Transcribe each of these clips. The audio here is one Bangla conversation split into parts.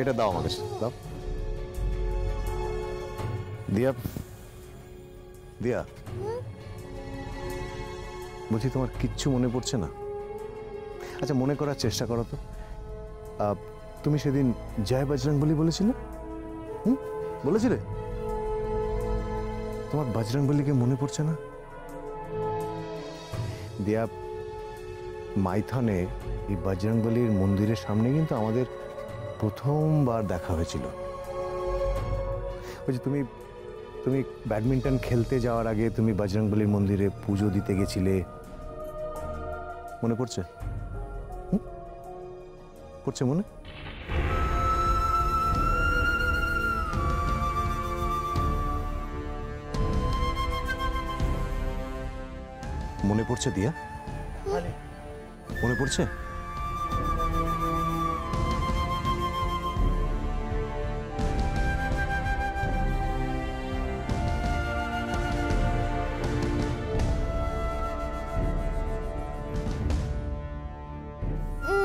এটা দাও আমাকে, দাও। দিয়া, দিয়া, বলছি তোমার কিচ্ছু মনে পড়ছে না? আচ্ছা মনে করার চেষ্টা করো তো। তুমি সেদিন জয় বজরংবলী বলেছিলে? বলেছিলে? তোমার বজরংবলীকে মনে পড়ছে না? দিয়া, মাইথনে এই বজরংবলীর মন্দিরের সামনে কিন্তু আমাদের প্রথমবার দেখা হয়েছিল। বলছি তুমি তুমি ব্যাডমিন্টন খেলতে যাওয়ার আগে তুমি বজরংবলীর মন্দিরে পুজো দিতে গেছিলে, মনে পড়ছে? পড়ছে মনে? মনে পড়ছে দিয়া? মনে পড়ছে?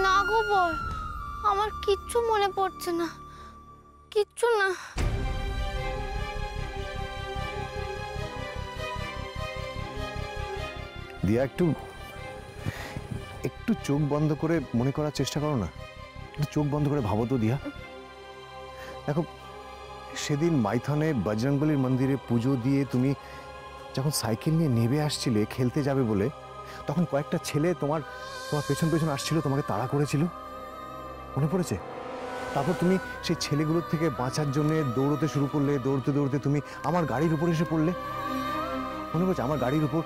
না গো বল, আমার কিচ্ছু মনে পড়ছে না, কিচ্ছু না। দিয়া একটু একটু চোখ বন্ধ করে মনে করার চেষ্টা করো না, একটু চোখ বন্ধ করে ভাবো তো দিয়া। দেখো সেদিন মাইথনে বজরংবলীর মন্দিরে পুজো দিয়ে তুমি যখন সাইকেল নিয়ে নেমে আসছিলে খেলতে যাবে বলে, তখন কয়েকটা ছেলে তোমার পেছন পেছন আসছিল, তোমাকে তাড়া করেছিল, মনে পড়েছে? তারপর তুমি সেই ছেলেগুলোর থেকে বাঁচার জন্য দৌড়তে শুরু করলে, দৌড়তে দৌড়তে তুমি আমার গাড়ির উপর এসে পড়লে, মনে পড়ছে? আমার গাড়ির উপর।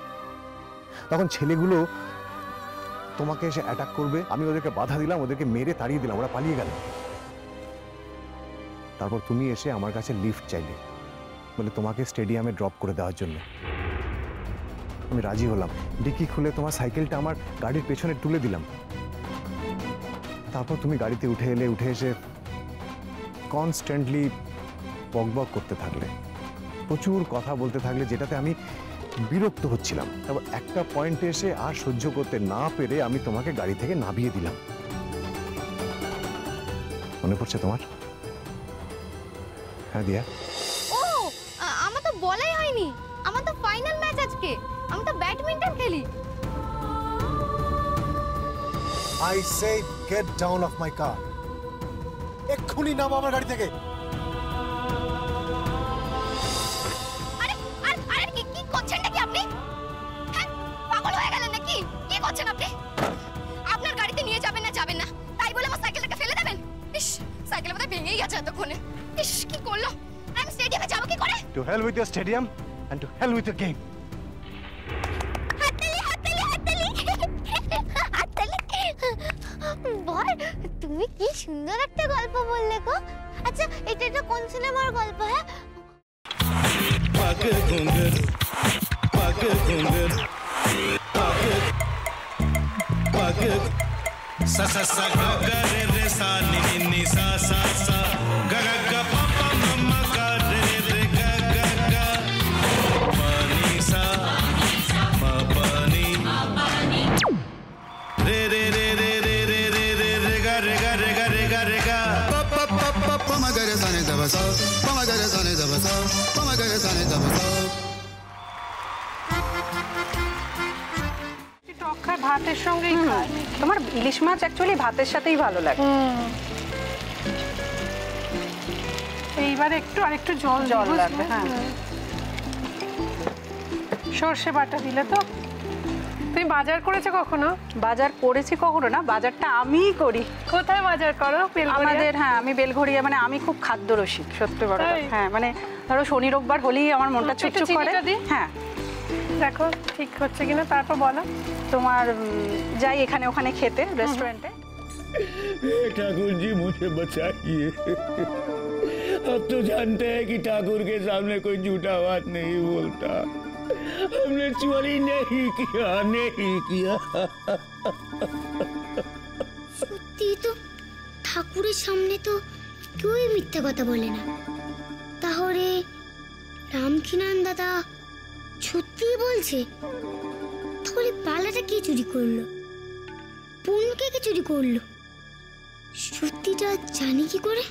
তখন ছেলেগুলো তোমাকে এসে অ্যাটাক করবে, আমি ওদেরকে বাধা দিলাম, ওদেরকে মেরে তাড়িয়ে দিলাম, ওরা পালিয়ে গেল। তারপর তুমি এসে আমার কাছে লিফট চাইলে, বলে তোমাকে স্টেডিয়ামে ড্রপ করে দেওয়ার জন্য। আমি রাজি হলাম, ডিকি খুলে তোমার সাইকেলটা আমার গাড়ির পেছনে তুলে দিলাম। তারপর তুমি গাড়িতে উঠে এলে, উঠে এসে কনস্ট্যান্টলি বকবক করতে থাকলে, প্রচুর কথা বলতে থাকলে, যেটাতে আমি বিরক্ত হচ্ছিলাম। তারপর একটা পয়েন্টে এসে আর সহ্য করতে না পেরে আমি তোমাকে গাড়ি থেকে নামিয়ে দিলাম। মনে পড়ছে তোমার? হ্যাঁ দিয়া। ও আমার তো বলাই হয়নি, আমার তো ফাইনাল ম্যাচ আজকে, আমি তো ব্যাডমিন্টন খেলি। I say get down off my car. এক্ষুনি নামো আমার গাড়ি থেকে। আরে আরে আরে কি করছেন নাকি আপনি? হ্যাঁ পাগল হয়ে গেলেন নাকি? কি করছেন আপনি? আপনার গাড়িতে নিয়ে যাবেন না তাই বলে আমার সাইকেলটাকে ফেলে দেবেন? ইস, সাইকেল বোধহয় ভেঙেই গেছে এতক্ষণে। ইস, কি করলো? আমি স্টেডিয়ামে যাবো কি করে? To hell with your stadium and to hell with your game. বল, তুমি কি সুন্দর একটা গল্প বললে গো। আচ্ছা এটা কোন সিনেমার গল্প? হ্যাঁ পাগ ঘুঙ্গর পাগ ঘুঙ্গর পাগ সা সা সা গা গা রে রে সা নি নি নি সা সা সা গা গা গা পা পা মাম্মা গা রে রে গা গা গা পানি সা মা পানি রে রে রে রে রে রে রে রে রে গা রে গা রে গা রে গা রে গা পা পা পা পা পা মা গা রে সা নি দা বা সা মা গা রে সা নি দা বা সা মা গা রে সা নি দা বা সা। ভাতের সঙ্গেই খায়। তোমার ইলিশ মাছ অ্যাকচুয়ালি ভাতের সাথেই ভালো লাগে। এইবার আরেকটু জল লাগবে। হ্যাঁ, সর্ষে বাটা দিলে তো। তুমি বাজার করেছো কখনো? বাজার করেছি কখনো না, বাজারটা আমিই করি। কোথায় বাজার করো? আমাদের, হ্যাঁ আমি বেলঘড়িয়া, মানে আমি খুব খাদ্য রসিক, সত্যি বড়। হ্যাঁ মানে ধরো শনি রোববার হলেই আমার মনটা চুপচুপ করে। হ্যাঁ দেখো ঠিক হচ্ছে কিনা, তারপর বলো। তোমার যাই এখানে ওখানে খেতে, रेस्टोरेंटे। ठाकुर जी मुझे बचाइए, अब तो जानते हैं कि ठाकुर के सामने कोई झूठा बात नहीं बोलता। हमने चोरी नहीं किया। সত্যি তো, ঠাকুরের সামনে তো কেউই মিথ্যা কথা বলে না। তাহলে রামকিনান দাদা সত্যি বলছে? তাহলে পালাটা কে চুরি করলো? পুনকে কে চুরি করলো? সত্যিটা জানি কি করে?